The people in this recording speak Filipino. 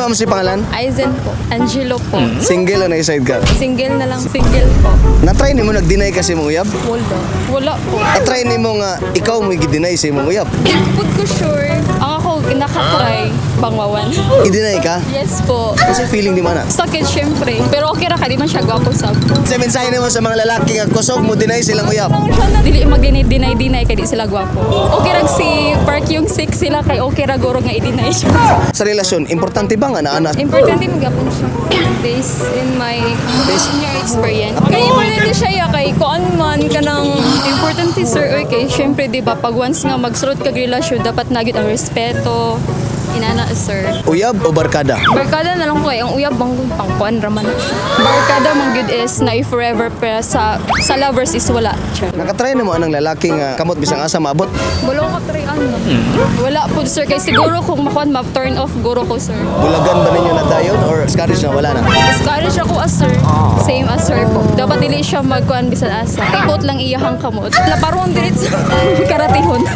Ano mo si pangalan? Aizen po. Angelo po. Single o na-side ka? Single na lang. Single po. Na-try ni mo nag-deny kasi mong uyab? Wala po. Na-try ni mo nga ikaw mo i-deny sa imong uyab? Di ko sure. Ang ako, nakatry. Bangwawan. I-deny ka? Yes po. Kasi feeling di man na. Sakit syempre. Pero okay ra ka. Di man siya gwapo sab. Sa mensahe mo sa mga lalaki nga kusog mo deny silang uyab. Dili mag-deny kay di sila gwapo. Okay ra si Park yung 6 sila kay okay ra guro nga i-deny siya. Sa relasyon, importante ba nga na anak? Importante magapon siya. Based in my experience. Kaya importante siya ya kay kuan man kanang importante sir oy kay syempre di ba pag once nga magsulod kag relasyon dapat nagyud ang respeto. Inana sir. Uyab o barkada? Barkada na lang ko eh. Ang uyab bang pangkuan raman. Barkada man good is na forever pero sa lovers is wala. Nakatry na mo anang lalaki nga kamot bisang asa maabot? Wala ko tryan no. Wala po sir kay siguro kung makuan ma-turn off guro ko sir. Bulagan ba ninyo na dayon or discourage na wala na? Discourage ako as sir. Same as sir po. Dapat dili siya magkuan bisan asa. Ikot lang iyahang kamot. Laparon diretso karatihon.